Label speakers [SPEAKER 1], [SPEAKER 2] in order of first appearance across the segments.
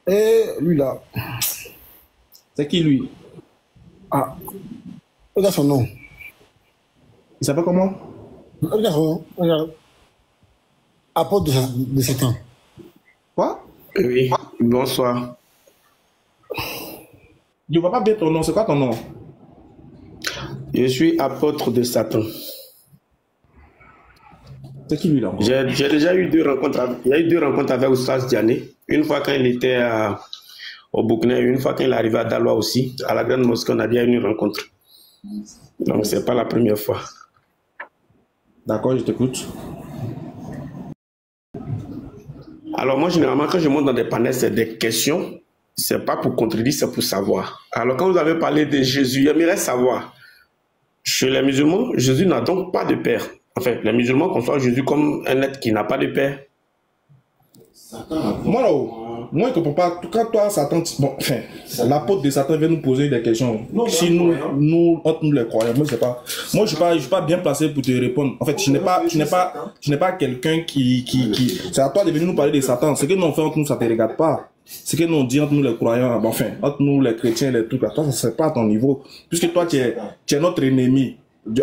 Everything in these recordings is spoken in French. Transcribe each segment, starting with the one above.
[SPEAKER 1] Et lui là,
[SPEAKER 2] C'est qui lui?
[SPEAKER 1] ah, regarde son nom.
[SPEAKER 2] Il s'appelle comment?
[SPEAKER 1] Regarde son nom. Regarde. Apôtre de Satan.
[SPEAKER 2] Quoi?
[SPEAKER 3] Oui, bonsoir.
[SPEAKER 2] Je vois pas bien ton nom. C'est quoi ton nom?
[SPEAKER 3] Je suis apôtre de Satan.
[SPEAKER 2] C'est qui lui là encore?
[SPEAKER 3] J'ai déjà eu deux rencontres. Il y a eu deux rencontres avec Oustaz Diané. Une fois quand il était au Burkina, et une fois quand il est arrivé à Daloa aussi. À la Grande Mosquée, on a déjà eu une rencontre. Donc, c'est pas la première fois.
[SPEAKER 2] D'accord, je t'écoute.
[SPEAKER 3] Alors, moi, généralement, quand je monte dans des panels, c'est des questions. C'est pas pour contredire, c'est pour savoir. Alors, quand vous avez parlé de Jésus, j'aimerais savoir. Chez les musulmans, Jésus n'a donc pas de père. Enfin, les musulmans conçoivent Jésus comme un être qui n'a pas de père.
[SPEAKER 2] Moi là, moi je comprends pas. Quand toi, Satan, bon, enfin, l'apôtre de Satan vient nous poser des questions. Si nous, entre nous les croyants, moi je sais pas. Moi je suis pas bien placé pour te répondre. En fait, je n'ai pas quelqu'un c'est à toi de venir nous parler de Satan. Ce que nous on fait entre nous, ça te regarde pas. Ce que nous on dit entre nous les croyants, bon, enfin, entre nous les chrétiens, les trucs là, toi, ça c'est pas à ton niveau. Puisque toi, tu es notre ennemi.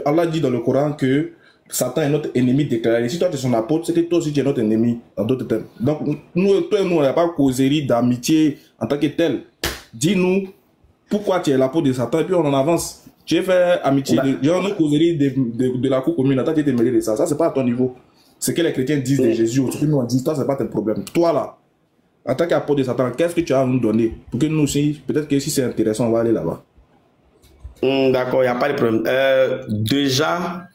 [SPEAKER 2] Allah dit dans le Coran que Satan est notre ennemi déclaré. Si toi tu es son apôtre, c'est que toi aussi tu es notre ennemi, en d'autres termes. Donc, nous, toi et nous, on n'a pas causerie d'amitié en tant que tel. Dis-nous pourquoi tu es l'apôtre de Satan et puis on en avance. Tu as fait amitié, genre une causerie de la cour commune, en tant que tu es mêlé de ça. Ça, c'est pas à ton niveau. Ce que les chrétiens disent de Jésus, ce que nous on dit, toi, c'est pas ton problème. Toi là, en tant qu'apôtre de Satan, qu'est-ce que tu as à nous donner pour que nous aussi, peut-être que si c'est intéressant, on va aller là-bas.
[SPEAKER 3] D'accord, il n'y a pas de problème. Déjà,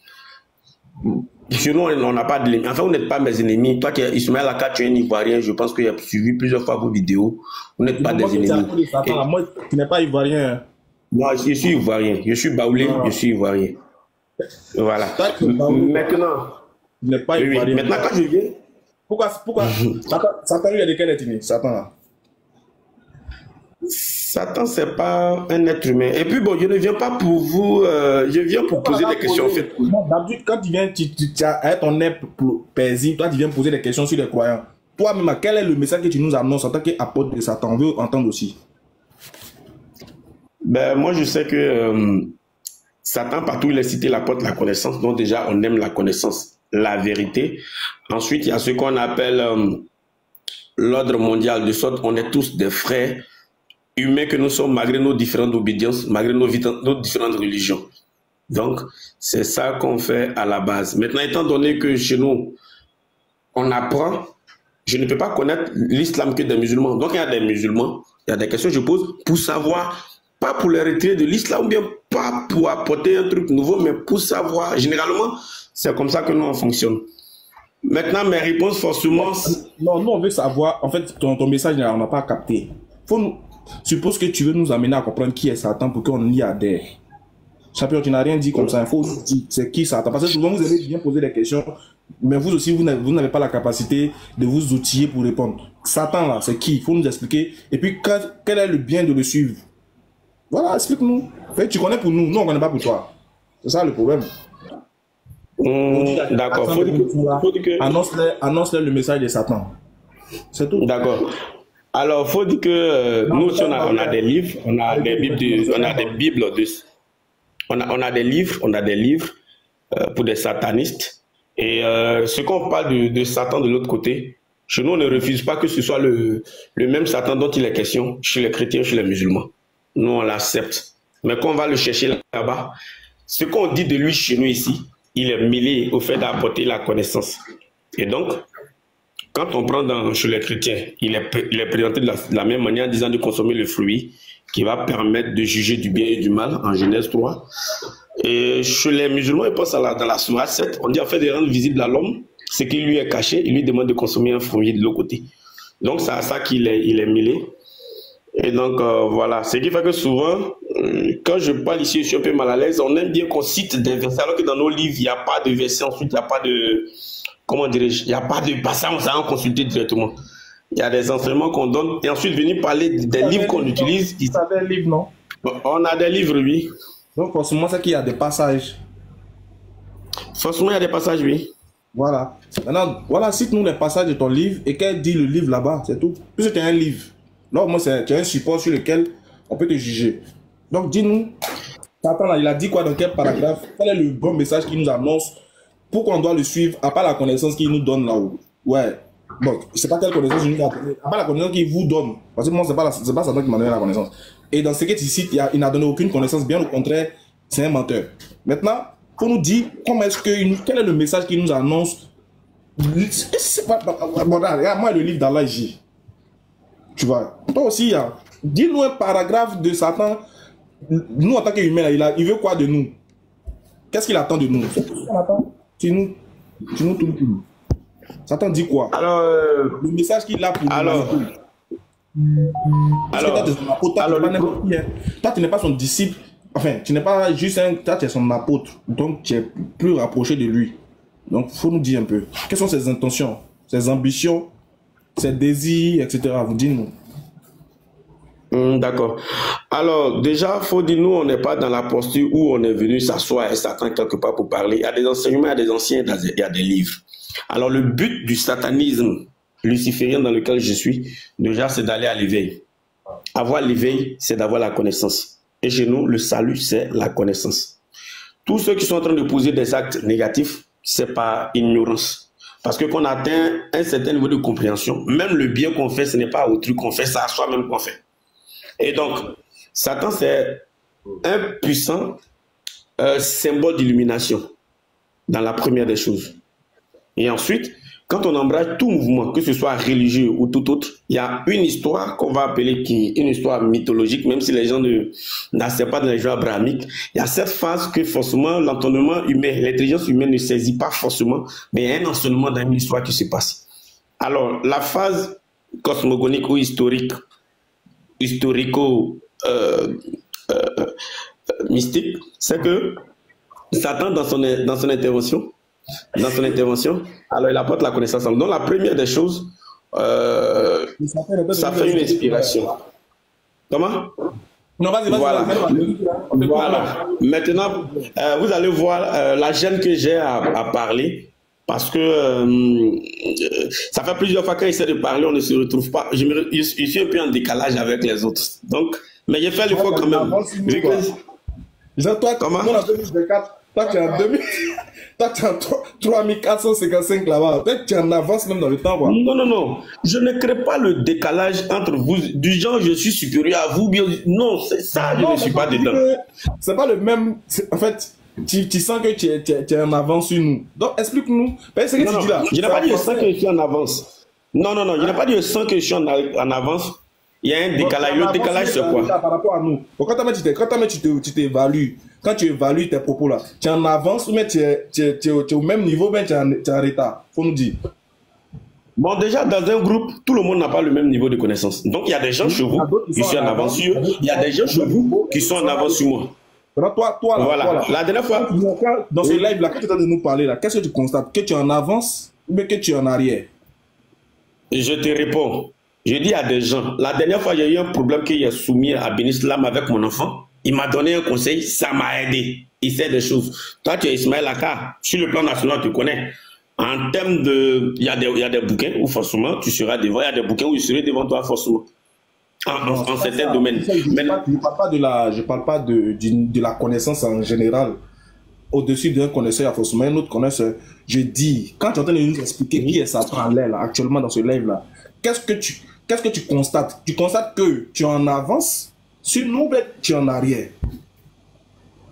[SPEAKER 3] chez nous, on n'a pas de l'ennemi. Enfin, vous n'êtes pas mes ennemis. Toi, Ismaël Aka, tu es un Ivoirien. Je pense que j'ai suivi plusieurs fois vos vidéos. Vous n'êtes pas des ennemis.
[SPEAKER 2] Moi, tu n'es pas Ivoirien.
[SPEAKER 3] Moi, je suis Ivoirien. Je suis baoulé, je suis Ivoirien. Voilà. Maintenant,
[SPEAKER 2] tu n'es pas Ivoirien.
[SPEAKER 3] Maintenant, quand je viens.
[SPEAKER 2] Pourquoi Satan, lui, est de quelle ethnie, Satan là?
[SPEAKER 3] Satan, c'est pas un être humain. Et puis, bon, je ne viens pas pour vous. Je viens pour poser des questions, en fait.
[SPEAKER 2] D'habitude, quand tu viens, tu as ton air paisible, toi, tu viens poser des questions sur les croyants. Toi-même, quel est le message que tu nous annonces en tant qu'apôtre de Satan? On veut entendre aussi.
[SPEAKER 3] Ben, moi, je sais que Satan, partout, il a cité l'apôtre de la connaissance. Donc, déjà, on aime la connaissance, la vérité. Ensuite, il y a ce qu'on appelle l'ordre mondial, de sorte qu'on est tous des frères humains que nous sommes, malgré nos différentes obédiences, malgré nos différentes religions. Donc, c'est ça qu'on fait à la base. Maintenant, étant donné que chez nous, on apprend, je ne peux pas connaître l'islam que des musulmans. Donc, il y a des musulmans, il y a des questions que je pose pour savoir, pas pour les retirer de l'islam, ou bien pas pour apporter un truc nouveau, mais pour savoir. Généralement, c'est comme ça que nous, on fonctionne. Maintenant, mes réponses, forcément...
[SPEAKER 2] Non, nous, on veut savoir, en fait, ton message, on n'a pas capté. Suppose que tu veux nous amener à comprendre qui est Satan pour qu'on y adhère. Champion, tu n'as rien dit comme ça. Il faut nous dire c'est qui Satan. Parce que souvent, vous avez bien posé des questions, mais vous aussi, vous n'avez pas la capacité de vous outiller pour répondre. Satan, là, c'est qui? Il faut nous expliquer. Et puis, quel est le bien de le suivre? Voilà, explique-nous. En fait, tu connais pour nous, nous, on ne connaît pas pour toi. C'est ça le problème.
[SPEAKER 3] D'accord.
[SPEAKER 2] Annonce-leur le message de Satan. C'est tout.
[SPEAKER 3] D'accord. Alors, il faut dire que nous aussi, on a des livres, on a des bibles, on a des bibles, on a des livres pour des satanistes. Et ce qu'on parle de Satan de l'autre côté, chez nous, on ne refuse pas que ce soit le même Satan dont il est question chez les chrétiens, chez les musulmans. Nous, on l'accepte. Mais quand on va le chercher là-bas, ce qu'on dit de lui chez nous ici, il est mêlé au fait d'apporter la connaissance. Et donc, quand on prend chez les chrétiens, il est présenté de la même manière, en disant de consommer le fruit qui va permettre de juger du bien et du mal, en Genèse 3. Et chez les musulmans, ils pensent dans la sourate 7, on dit en fait de rendre visible à l'homme ce qui lui est caché, il lui demande de consommer un fruit de l'autre côté. Donc c'est à ça qu'il est mêlé. Et donc voilà, ce qui fait que souvent, quand je parle ici, je suis un peu mal à l'aise, on aime bien qu'on cite des versets, alors que dans nos livres, il n'y a pas de versets, ensuite il n'y a pas de... Comment dirais-je? Il n'y a pas de passage, on s'en consulter directement. Il y a des enseignements qu'on donne et ensuite venir parler des livres qu'on utilise.
[SPEAKER 2] Vous avez un livre, non?
[SPEAKER 3] On a des livres, oui.
[SPEAKER 2] Donc forcément, c'est qu'il y a des passages.
[SPEAKER 3] Forcément, il y a des passages, oui.
[SPEAKER 2] Voilà. Maintenant, voilà, cite-nous les passages de ton livre et qu'elle dit le livre là-bas, c'est tout. Puisque c'est un livre. Là, au moins, tu as un support sur lequel on peut te juger. Donc, dis-nous, Satan, là, il a dit quoi dans quel paragraphe? Quel est le bon message qu'il nous annonce? Pourquoi on doit le suivre, à part la connaissance qu'il nous donne là-haut? Ouais. Bon, je sais pas quelle connaissance il nous a donné, à part la connaissance qu'il vous donne. Parce que moi, c'est pas Satan qui m'a donné la connaissance. Et dans ce que tu cites, il n'a donné aucune connaissance, bien au contraire, c'est un menteur. Maintenant, il faut nous dire quel est le message qu'il nous annonce. C'est pas, bon, regarde, moi, le livre d'Allah, ici. Tu vois, toi aussi, dis-nous un paragraphe de Satan. Nous, en tant qu'humains, il veut quoi de nous? Qu'est-ce qu'il attend de nous? Dis-nous tout. Satan dit quoi? Alors, le message qu'il a pour nous. Toi, tu n'es pas son disciple. Enfin, tu n'es pas juste toi, tu es son apôtre. Donc, tu es plus rapproché de lui. Donc, il faut nous dire un peu. Quelles sont ses intentions, ses ambitions, ses désirs, etc. Vous dites-nous.
[SPEAKER 3] D'accord. Alors, déjà, faut dire, nous, on n'est pas dans la posture où on est venu s'asseoir et Satan quelque part pour parler. Il y a des enseignements, il y a des anciens, il y a des livres. Alors, le but du satanisme luciférien dans lequel je suis, déjà, c'est d'aller à l'éveil. Avoir l'éveil, c'est d'avoir la connaissance. Et chez nous, le salut, c'est la connaissance. Tous ceux qui sont en train de poser des actes négatifs, c'est par ignorance. Parce que quand on atteint un certain niveau de compréhension, même le bien qu'on fait, ce n'est pas à autrui qu'on fait, c'est à soi-même qu'on fait. Et donc, Satan, c'est un puissant symbole d'illumination dans la première des choses. Et ensuite, quand on embrasse tout mouvement, que ce soit religieux ou tout autre, il y a une histoire qu'on va appeler une histoire mythologique, même si les gens n'acceptent pas dans les jeux abrahamiques. Il y a cette phase que forcément l'entendement humain, l'intelligence humaine ne saisit pas forcément, mais il y a un enseignement dans une histoire qui se passe. Alors, la phase cosmogonique ou historico-mystique, c'est que Satan, dans son intervention, alors il apporte la connaissance. Donc la première des choses, ça fait une inspiration. Comment?
[SPEAKER 2] Non, vas-y.
[SPEAKER 3] Voilà. Maintenant, vous allez voir la gêne que j'ai à parler. Parce que ça fait plusieurs fois qu'on essaie de parler, on ne se retrouve pas. Je suis un peu en décalage avec les autres. Donc, mais j'ai fait l'effort quand même.
[SPEAKER 2] Toi, comment? Toi, tu es en 2000. Toi, tu es en 3455 là-bas. Peut-être tu en avances même dans le temps. Quoi.
[SPEAKER 3] Non. Je ne crée pas le décalage entre vous. Du genre, je suis supérieur à vous. Non, c'est ça, je ne suis pas dedans.
[SPEAKER 2] C'est pas le même. En fait, tu sens que tu es en avance sur nous. Donc, explique-nous. Ce que tu dis là.
[SPEAKER 3] Je n'ai pas dit je sens que je suis en avance. Non. Je n'ai pas dit je sens que je suis en avance. Il y a un décalage. Le décalage, c'est quoi?
[SPEAKER 2] Par rapport à nous. Quand tu t'évalues, quand tu évalues tes propos là, tu es en avance ou bien tu es au même niveau, mais tu es en retard. Faut nous dire.
[SPEAKER 3] Bon, déjà, dans un groupe, tout le monde n'a pas le même niveau de connaissance. Donc, il y a des gens chez vous qui sont en avance sur eux. Il y a des gens chez vous qui sont en avance sur moi.
[SPEAKER 2] Toi,
[SPEAKER 3] voilà. La dernière fois,
[SPEAKER 2] dans ce live là, quand tu es en train de nous parler là, qu'est-ce que tu constates? Que tu es en avance ou bien que tu es en arrière?
[SPEAKER 3] Je te réponds. Je dis à des gens, la dernière fois, j'ai eu un problème qu'il a soumis à Benislam avec mon enfant. Il m'a donné un conseil, ça m'a aidé. Il sait des choses. Toi, tu es Ismaël Aka. Sur le plan national, tu connais. En termes de... Il y a des bouquins où forcément tu seras devant. Il y a des bouquins où je serai devant toi forcément. En certains domaines.
[SPEAKER 2] Je parle pas de la connaissance en général. Au-dessus d'un connaisseur, il y a forcément un autre connaisseur. Je dis, quand tu es en train de nous expliquer qui est Satan là, actuellement dans ce live-là, qu'est-ce que tu constates? Tu constates que tu es en avance sur nous, mais tu es en arrière.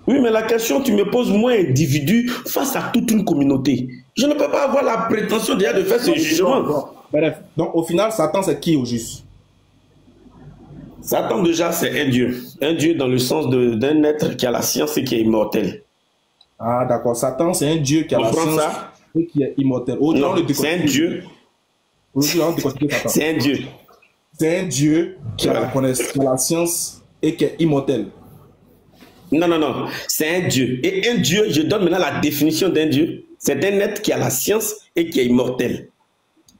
[SPEAKER 3] Oui, mais la question, tu me poses moi, individu, face à toute une communauté. Je ne peux pas avoir la prétention déjà de faire ce jugement.
[SPEAKER 2] Bref, donc au final, Satan, c'est qui au juste?
[SPEAKER 3] Satan, déjà, c'est un Dieu. Un Dieu dans le sens d'un être qui a la science et qui est immortel.
[SPEAKER 2] Ah, d'accord. Satan, c'est un Dieu qui a la science et qui est immortel.
[SPEAKER 3] Non, c'est un Dieu.
[SPEAKER 2] C'est un Dieu. C'est un Dieu qui a la science et qui est immortel.
[SPEAKER 3] Non. C'est un Dieu. Et un Dieu, je donne maintenant la définition d'un Dieu. C'est un être qui a la science et qui est immortel.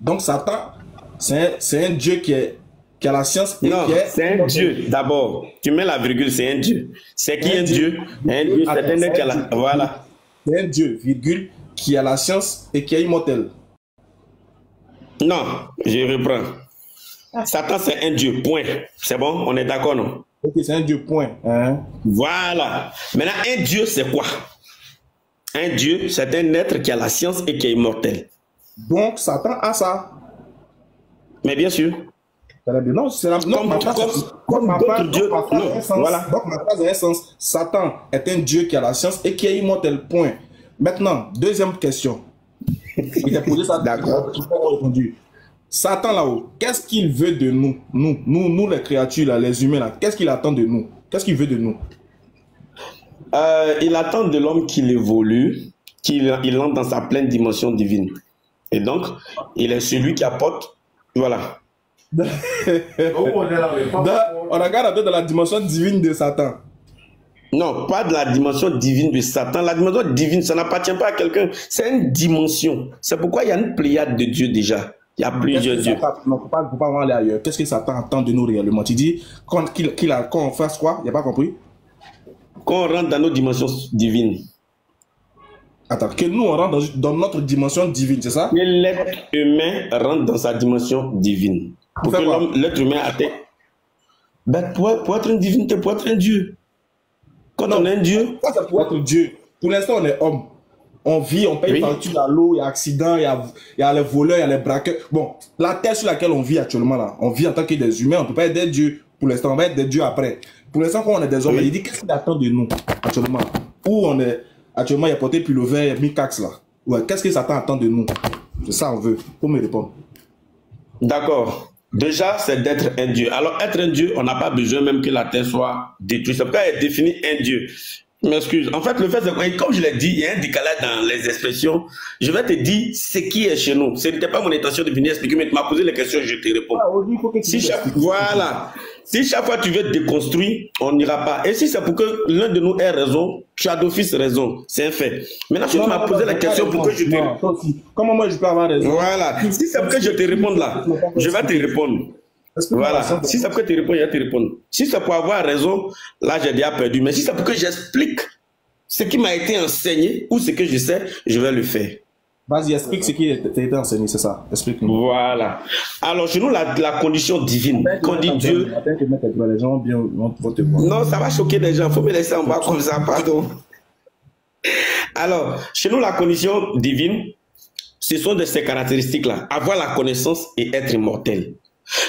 [SPEAKER 2] Donc Satan, c'est un Dieu qui a la science et
[SPEAKER 3] non,
[SPEAKER 2] qui est...
[SPEAKER 3] c'est un Dieu d'abord. Tu mets la virgule, c'est un Dieu. C'est qui un Dieu? Un Dieu, c'est un être qui a la... Voilà.
[SPEAKER 2] C'est un Dieu, virgule, qui a la science et qui est immortel.
[SPEAKER 3] Non, je reprends. Satan, c'est un Dieu, point. C'est bon, on est d'accord, non?
[SPEAKER 2] Ok, c'est un Dieu, point. Hein?
[SPEAKER 3] Voilà. Maintenant, un Dieu, c'est quoi? Un Dieu, c'est un être qui a la science et qui est immortel.
[SPEAKER 2] Donc, Satan a ça.
[SPEAKER 3] Mais bien sûr.
[SPEAKER 2] Non, c'est la
[SPEAKER 3] Comme d'autres dieux.
[SPEAKER 2] Voilà. Donc, ma phrase a un sens. Satan est un Dieu qui a la science et qui est immortel, point. Maintenant, deuxième question. Il a posé ça.
[SPEAKER 3] D'accord.
[SPEAKER 2] Satan là-haut, qu'est-ce qu'il veut de nous? Nous les créatures, là, les humains, là, qu'est-ce qu'il attend de nous? Qu'est-ce qu'il veut de nous?
[SPEAKER 3] Il attend de l'homme qu'il évolue, qu'il entre dans sa pleine dimension divine. Et donc, il est celui qui apporte, voilà.
[SPEAKER 2] On regarde un peu dans la dimension divine de Satan.
[SPEAKER 3] Non, pas de la dimension divine de Satan. La dimension divine, ça n'appartient pas à quelqu'un. C'est une dimension. C'est pourquoi il y a une pléiade de dieux déjà. Il y a plusieurs dieux.
[SPEAKER 2] Non, faut pas aller ailleurs. Qu'est-ce que Satan attend de nous réellement? Tu dis qu'on fasse quoi? Il n'y a pas compris?
[SPEAKER 3] Qu'on rentre dans nos dimensions divines.
[SPEAKER 2] Attends, que nous on rentre dans notre dimension divine, c'est ça?
[SPEAKER 3] Que l'être humain rentre dans sa dimension divine. Pour que l'être humain atteint. Ben, pour être une divinité, pour être un Dieu. Quand on est un Dieu.
[SPEAKER 2] Ça, c'est pour être Dieu. Pour l'instant, on est homme. On vit, on paye facture à l'eau, il y a accident, il y a les voleurs, il y a les braqueurs. Bon, la terre sur laquelle on vit actuellement, là, on vit en tant que des humains, on ne peut pas être des dieux. Pour l'instant, on va être des dieux après. Pour l'instant, quand on est des hommes, il dit qu'est-ce qu'il attend de nous actuellement? Où on est actuellement, il y a porté pullover, il y a mis cax là. Ouais, qu'est-ce que Satan attend de nous? C'est ça on veut. Faut me répondre.
[SPEAKER 3] D'accord. Déjà, c'est d'être un Dieu. Alors, être un Dieu, on n'a pas besoin même que la terre soit détruite. C'est pourquoi il définit un Dieu. Je m'excuse. En fait, le fait, c'est que, comme je l'ai dit, il y a un décalage dans les expressions. Je vais te dire ce qui est chez nous. Ce n'était pas mon intention de venir expliquer, mais tu m'as posé les questions, je te réponds. Voilà. Si chaque fois tu veux déconstruire, on n'ira pas. Et si c'est pour que l'un de nous ait raison, tu as d'office raison. C'est un fait. Maintenant, si tu m'as posé la question pour que je te réponde.
[SPEAKER 2] Comment moi je peux avoir raison?
[SPEAKER 3] Voilà. Si c'est pour que je te réponde là, je vais te répondre. Voilà. Si c'est pour que tu réponds, je vais te répondre. Si c'est pour avoir raison, là j'ai déjà perdu. Mais si c'est pour que j'explique ce qui m'a été enseigné ou ce que je sais, je vais le faire.
[SPEAKER 2] Vas-y, explique ce qui t'a été enseigné, c'est ça. Explique-nous.
[SPEAKER 3] Voilà. Alors, chez nous, la condition divine, quand on dit Dieu. Non, ça va choquer les gens. Il faut me laisser en bas comme ça, pardon. Alors, chez nous, la condition divine, ce sont de ces caractéristiques-là. Avoir la connaissance et être immortel.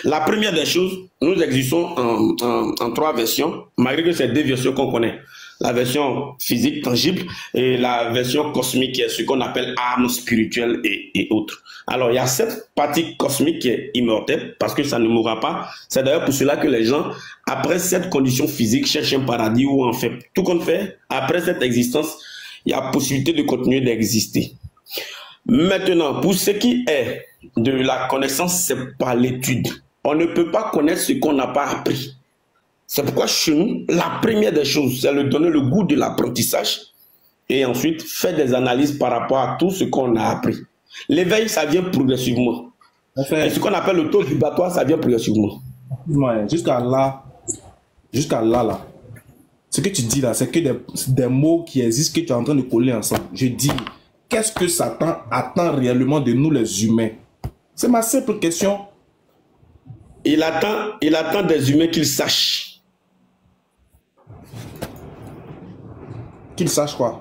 [SPEAKER 3] La première des choses, nous existons en trois versions, malgré que c'est deux versions qu'on connaît. La version physique, tangible, et la version cosmique, qui est ce qu'on appelle âme spirituelle et autres. Alors, il y a cette partie cosmique qui est immortelle, parce que ça ne mourra pas. C'est d'ailleurs pour cela que les gens, après cette condition physique, cherchent un paradis où, en fait, tout compte fait, après cette existence, il y a possibilité de continuer d'exister. Maintenant, pour ce qui est de la connaissance, c'est par l'étude. On ne peut pas connaître ce qu'on n'a pas appris. C'est pourquoi chez nous, la première des choses, c'est de donner le goût de l'apprentissage et ensuite faire des analyses par rapport à tout ce qu'on a appris. L'éveil, ça vient progressivement. Et ce qu'on appelle le taux vibratoire, ça vient progressivement.
[SPEAKER 2] Jusqu'à là, là. Ce que tu dis là, c'est que des mots qui existent que tu es en train de coller ensemble. Je dis, qu'est-ce que Satan attend réellement de nous les humains? C'est ma simple question.
[SPEAKER 3] Il attend des humains qu'ils sachent.
[SPEAKER 2] Qu'ils sachent quoi?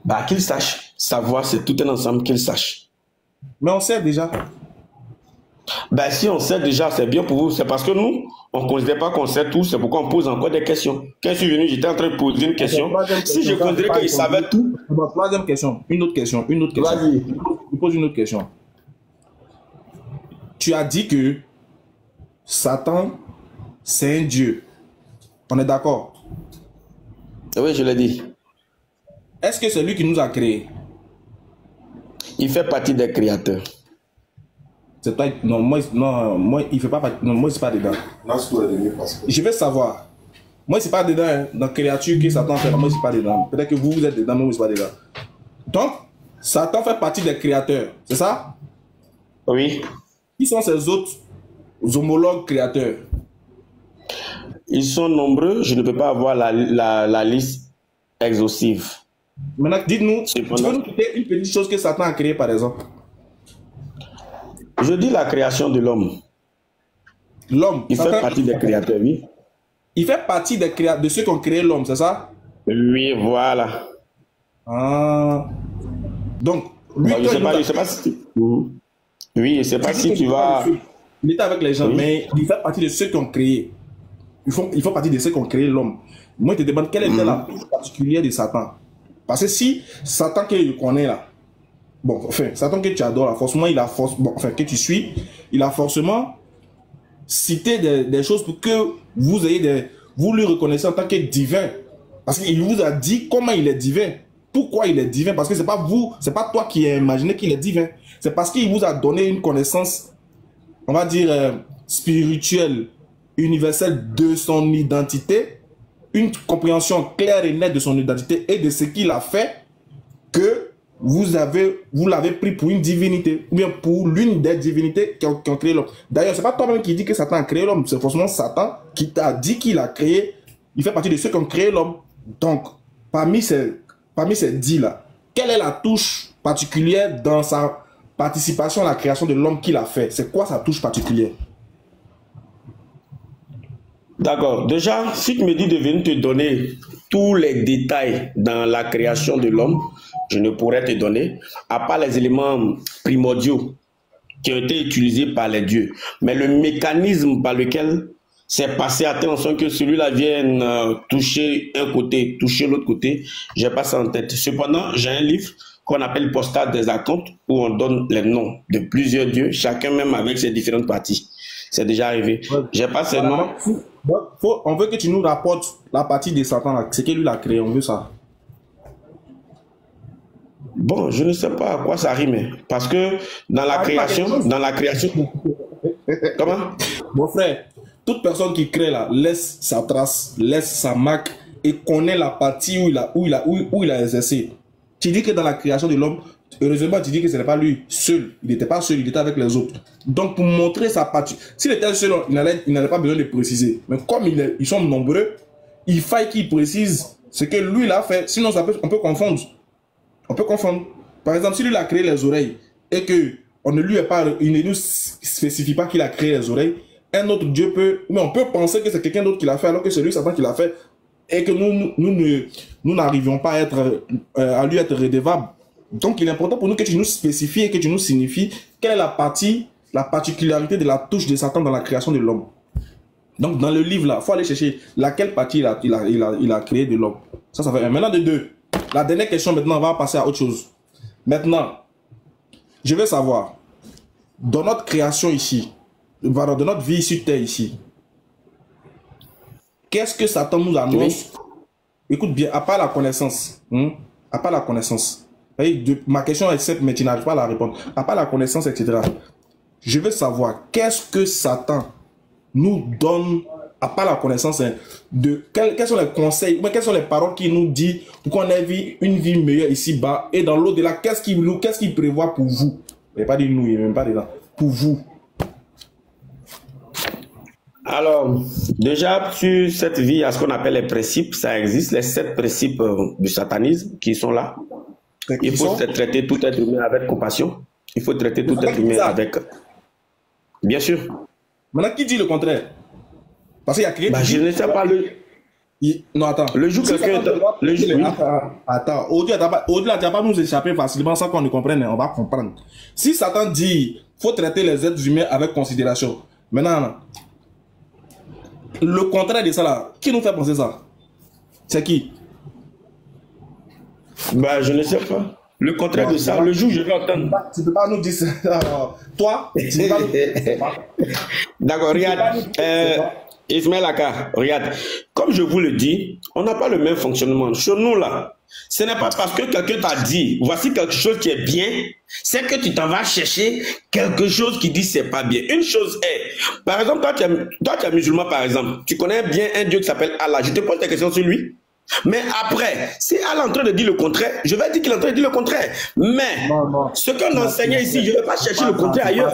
[SPEAKER 3] Bah, qu'ils sachent. Savoir, c'est tout un ensemble qu'ils sachent.
[SPEAKER 2] Mais on sait déjà.
[SPEAKER 3] Bah, si on sait déjà, c'est bien pour vous. C'est parce que nous, on ne considère pas qu'on sait tout. C'est pourquoi on pose encore des questions. Quand je suis venu, j'étais en train de poser une question. Si je considérais qu'il savait tout.
[SPEAKER 2] Troisième question. Une autre question. Vas-y. Je pose une autre question. Tu as dit que Satan, c'est un Dieu. On est d'accord?
[SPEAKER 3] Oui, je l'ai dit.
[SPEAKER 2] Est-ce que c'est lui qui nous a créés?
[SPEAKER 3] Il fait partie des créateurs.
[SPEAKER 2] C'est pas, non, moi, il fait pas partie. Non, moi, c'est pas dedans. Je veux savoir. Moi, c'est pas dedans. Hein, dans créature que Satan fait, moi, c'est pas dedans. Peut-être que vous êtes dedans, moi, c'est pas dedans. Donc, Satan fait partie des créateurs. C'est ça?
[SPEAKER 3] Oui.
[SPEAKER 2] Qui sont ces autres homologues créateurs?
[SPEAKER 3] Ils sont nombreux, je ne peux pas avoir la liste exhaustive.
[SPEAKER 2] Maintenant, dites-nous, tu peux nous citer une petite chose que Satan a créée, par exemple?
[SPEAKER 3] Je dis la création de l'homme.
[SPEAKER 2] L'homme.
[SPEAKER 3] Il fait partie des créateurs, oui.
[SPEAKER 2] Il fait partie de ceux qui ont créé l'homme, c'est ça?
[SPEAKER 3] Oui, voilà.
[SPEAKER 2] Ah. Donc, lui,
[SPEAKER 3] Bon, je sais pas si oui, je sais pas si tu vas...
[SPEAKER 2] Il était avec les gens,
[SPEAKER 3] Oui.
[SPEAKER 2] mais il fait partie de ceux qui ont créé. Ils font partie de ceux qui ont créé l'homme. Moi, je te demande quelle était la touche particulière de Satan. Parce que si Satan que je connais là, bon, enfin, Satan que tu adores là, forcément, que tu suis, il a forcément cité des choses pour que vous lui reconnaissez en tant que divin. Parce qu'il vous a dit comment il est divin. Pourquoi il est divin? Parce que c'est pas vous, c'est pas toi qui as imaginé qu'il est divin. C'est parce qu'il vous a donné une connaissance, on va dire, spirituelle, universelle de son identité, une compréhension claire et nette de son identité et de ce qu'il a fait, que vous l'avez pris pour une divinité, ou bien pour l'une des divinités qui ont créé l'homme. D'ailleurs, c'est pas toi-même qui dis que Satan a créé l'homme, c'est forcément Satan qui t'a dit qu'il a créé, il fait partie de ceux qui ont créé l'homme. Donc, parmi ces dits-là, quelle est la touche particulière dans sa participation à la création de l'homme qu'il a fait? C'est quoi sa touche particulière?
[SPEAKER 3] D'accord. Déjà, si tu me dis de venir te donner tous les détails dans la création de l'homme, je ne pourrais te donner, à part les éléments primordiaux qui ont été utilisés par les dieux. Mais le mécanisme par lequel c'est passé à telle façon que celui-là vienne toucher un côté, toucher l'autre côté, j'ai pas ça en tête. Cependant, j'ai un livre qu'on appelle Postal des Acomptes, où on donne les noms de plusieurs dieux, chacun même avec ses différentes parties. C'est déjà arrivé. J'ai pas ces noms.
[SPEAKER 2] On veut que tu nous rapportes la partie de Satan, là. C'est qu'il lui a créé, on veut ça.
[SPEAKER 3] Bon, je ne sais pas à quoi ça rime. Parce que dans la création... Comment?
[SPEAKER 2] Mon frère, toute personne qui crée là, laisse sa trace, laisse sa marque et connaît la partie où il a exercé. Tu dis que dans la création de l'homme, heureusement, tu dis que ce n'est pas lui seul. Il n'était pas seul, il était avec les autres. Donc, pour montrer sa partie, s'il était seul, il n'avait pas besoin de préciser. Mais comme ils sont nombreux, il faut qu'il précise ce que lui il a fait. Sinon, on peut confondre. On peut confondre. Par exemple, si lui a créé les oreilles et que il ne nous spécifie pas qu'il a créé les oreilles, un autre Dieu mais on peut penser que c'est quelqu'un d'autre qui l'a fait alors que c'est lui Satan qui l'a fait et que nous n'arrivions pas à lui être redevables. Donc, il est important pour nous que tu nous spécifies et que tu nous signifies quelle est la particularité de la touche de Satan dans la création de l'homme. Donc, dans le livre là, il faut aller chercher laquelle partie il a créé de l'homme. Ça fait un. Maintenant, de deux. La dernière question, maintenant, on va passer à autre chose. Maintenant, je veux savoir, dans notre création ici, dans notre vie sur Terre ici, qu'est-ce que Satan nous annonce? Écoute bien, à part la connaissance, à part la connaissance, ma question est simple, mais tu n'arrives pas à la répondre. À part la connaissance, etc. Je veux savoir, qu'est-ce que Satan nous donne, à part la connaissance, quels sont les conseils, quelles sont les paroles qu'il nous dit pour qu'on ait une vie meilleure ici-bas et dans l'au-delà, qu'est-ce qu'il prévoit pour vous? Il n'y a pas dit nous, il n'y a même pas dedans. Pour vous.
[SPEAKER 3] Alors, déjà, sur cette vie, il y a ce qu'on appelle les principes, ça existe, les 7 principes du satanisme qui sont là. Il faut traiter tout être humain avec compassion. Il faut traiter tout être humain avec... Bien sûr.
[SPEAKER 2] Maintenant, qui dit le contraire? Parce qu'il y a quelqu'un qui
[SPEAKER 3] je ne sais pas
[SPEAKER 2] Non, attends.
[SPEAKER 3] Le jour que quelqu'un...
[SPEAKER 2] Attends. Au-delà, tu vas pas nous échapper facilement sans qu'on ne comprenne. On va comprendre. Si Satan dit faut traiter les êtres humains avec considération. Maintenant, le contraire de ça là, qui nous fait penser ça? C'est qui?
[SPEAKER 3] Je ne sais pas. Le contraire de ça, le jour où je vais entendre.
[SPEAKER 2] Tu ne peux pas nous dire ça. Toi, tu ne peux pas nous dire ça.
[SPEAKER 3] D'accord, regarde. Ismaël Aka, regarde. Comme je vous le dis, on n'a pas le même fonctionnement. Chez nous là, ce n'est pas parce que quelqu'un t'a dit voici quelque chose qui est bien, c'est que tu t'en vas chercher quelque chose qui dit c'est pas bien. Une chose est, par exemple, toi tu es musulman par exemple, tu connais bien un Dieu qui s'appelle Allah. Je te pose des questions sur lui. Mais après, si Allah est en train de dire le contraire, je vais dire qu'il est en train de dire le contraire. Mais ce qu'on enseignait ici, je ne vais pas chercher le contraire ailleurs.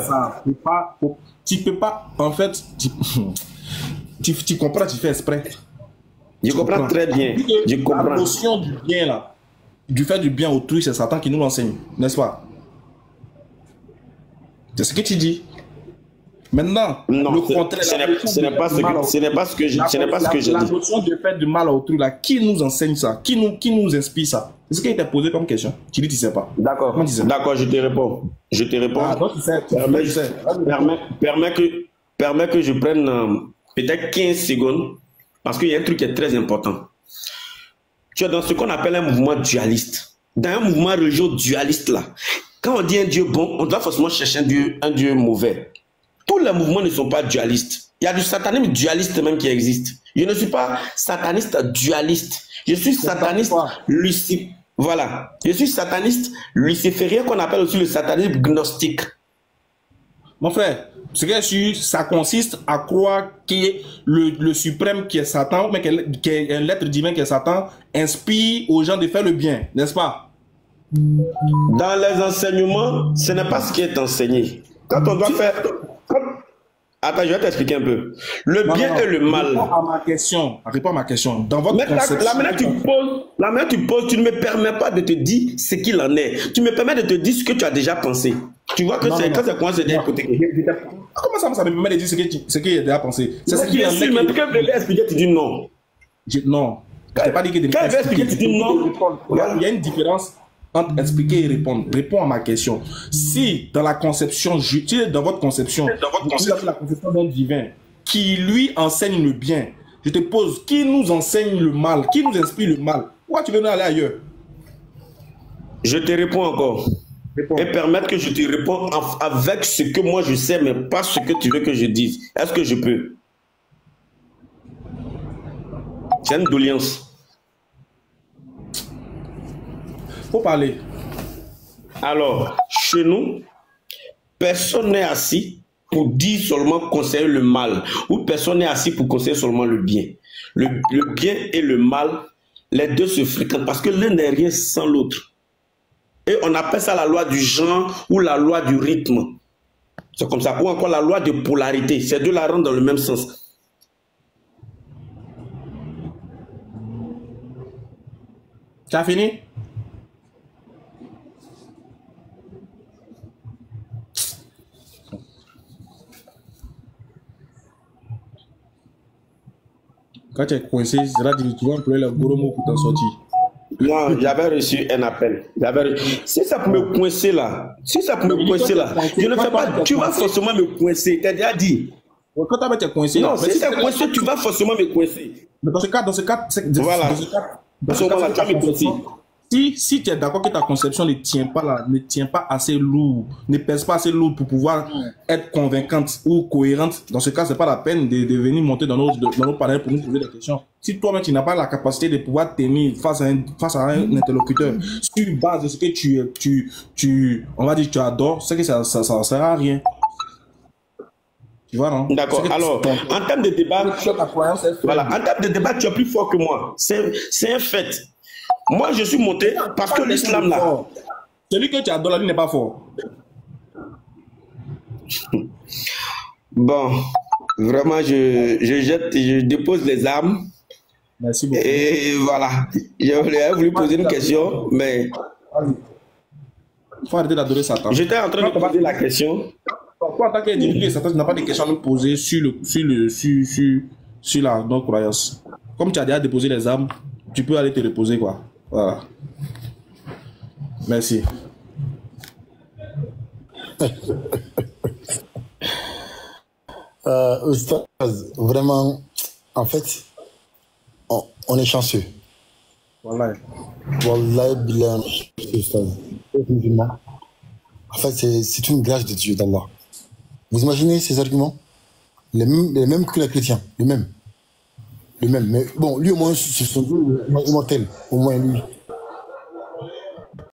[SPEAKER 2] Tu peux pas, en fait, tu comprends, tu fais exprès.
[SPEAKER 3] Je comprends très bien. Je comprends.
[SPEAKER 2] La notion du bien là, du fait du bien autrui, c'est Satan qui nous l'enseigne, n'est-ce pas? C'est ce que tu dis. Maintenant,
[SPEAKER 3] Non,
[SPEAKER 2] le contraire,
[SPEAKER 3] ce n'est pas ce que j'ai
[SPEAKER 2] la
[SPEAKER 3] dit.
[SPEAKER 2] notion de faire du mal à autrui, là, qui nous enseigne ça? Qui nous inspire ça? C'est ce qui a été posé comme question. Tu dis, tu sais pas.
[SPEAKER 3] D'accord, d'accord, je te réponds. Je te réponds.
[SPEAKER 2] Ah, donc, tu sais.
[SPEAKER 3] Permets que je prenne peut-être 15 secondes, parce qu'il y a un truc qui est très important. Tu es dans ce qu'on appelle un mouvement dualiste. Dans un mouvement religieux dualiste, là, quand on dit un Dieu bon, on doit forcément chercher un Dieu mauvais. Tous les mouvements ne sont pas dualistes. Il y a du satanisme dualiste même qui existe. Je ne suis pas sataniste dualiste. Je suis sataniste luciférien. Voilà. Je suis sataniste luciférien qu'on appelle aussi le satanisme gnostique.
[SPEAKER 2] Mon frère, ce que je suis, ça consiste à croire que le suprême qui est Satan, mais qui est un être divin qui est Satan, inspire aux gens de faire le bien, n'est-ce pas?
[SPEAKER 3] Dans les enseignements, ce n'est pas ce qui est enseigné. Quand on doit faire... Attends, je vais t'expliquer un peu. Le bien et le mal.
[SPEAKER 2] Réponds à ma question. Dans votre conception...
[SPEAKER 3] La manière tu poses, tu ne me permets pas de te dire ce qu'il en est. Tu me permets de te dire ce que tu as déjà pensé. Tu vois que c'est quand c'est quoi c'est hypothétique.
[SPEAKER 2] Comment ça me permet de dire ce qu'il a déjà pensé? C'est ce qu'il en est.
[SPEAKER 3] Mais quand je vais expliquer, tu dis non.
[SPEAKER 2] Non. Je t'ai pas dit que...
[SPEAKER 3] Quand je vais expliquer, tu dis non.
[SPEAKER 2] Il y a une différence entre expliquer et répondre. Réponds à ma question. Si dans la conception, dans votre conception, la conception d'un divin qui lui enseigne le bien, je te pose, qui nous enseigne le mal, qui nous inspire le mal? Pourquoi tu veux nous aller ailleurs?
[SPEAKER 3] Je te réponds encore. Et permettre que je te réponde avec ce que moi je sais, mais pas ce que tu veux que je dise. Est-ce que je peux? C'est une doléance.
[SPEAKER 2] Faut parler.
[SPEAKER 3] Alors, chez nous, personne n'est assis pour dire seulement conseiller le mal, ou personne n'est assis pour conseiller seulement le bien. Le bien et le mal, les deux se fréquentent parce que l'un n'est rien sans l'autre. Et on appelle ça la loi du genre ou la loi du rythme. C'est comme ça. Ou encore la loi de polarité. Ces deux la rendent dans le même sens.
[SPEAKER 2] Tu as fini? Quand tu es coincé, tu vas employer le gros mot pour t'en sortir.
[SPEAKER 3] Non, j'avais reçu un appel. Si ça peut me coincer là, je ne fais pas. Tu vas forcément me coincer. Tu as déjà dit.
[SPEAKER 2] Quand tu es coincé,
[SPEAKER 3] non, si tu es coincé, tu vas forcément me coincer.
[SPEAKER 2] Mais dans ce cas,
[SPEAKER 3] voilà.
[SPEAKER 2] Dans ce cas, tu vas me coincer. Si tu es d'accord que ta conception ne tient pas assez lourd, ne pèse pas assez lourd pour pouvoir être convaincante ou cohérente, dans ce cas, c'est pas la peine de venir monter dans nos panels pour nous poser des questions. Si toi-même tu n'as pas la capacité de pouvoir tenir face à un interlocuteur sur base de ce que on va dire tu adores, c'est que ça sert à rien. Tu vois, non?
[SPEAKER 3] D'accord. Alors, en termes de débat, voilà, en termes de débat, tu es plus fort que moi. C'est un fait. Moi, je suis monté parce que l'islam là.
[SPEAKER 2] Celui que tu adores, la vie n'est pas fort.
[SPEAKER 3] Bon, vraiment, je dépose les armes.
[SPEAKER 2] Merci beaucoup.
[SPEAKER 3] Et voilà. J'avais voulu poser une question, mais.
[SPEAKER 2] Il faut arrêter d'adorer Satan.
[SPEAKER 3] J'étais en train de poser la question.
[SPEAKER 2] Pourquoi en tant qu'individu, Satan, tu n'as pas de questions à nous poser sur la non-croyance. Comme tu as déjà déposé les armes, tu peux aller te reposer, quoi. Voilà. Merci.
[SPEAKER 1] Vraiment, en fait, on est chanceux.
[SPEAKER 2] Voilà.
[SPEAKER 1] Wallah, billah, en fait, c'est une grâce de Dieu, d'Allah. Vous imaginez ces arguments? Les mêmes que les chrétiens, les mêmes. Mais bon, lui au moins, c'est son Dieu immortel, au moins lui.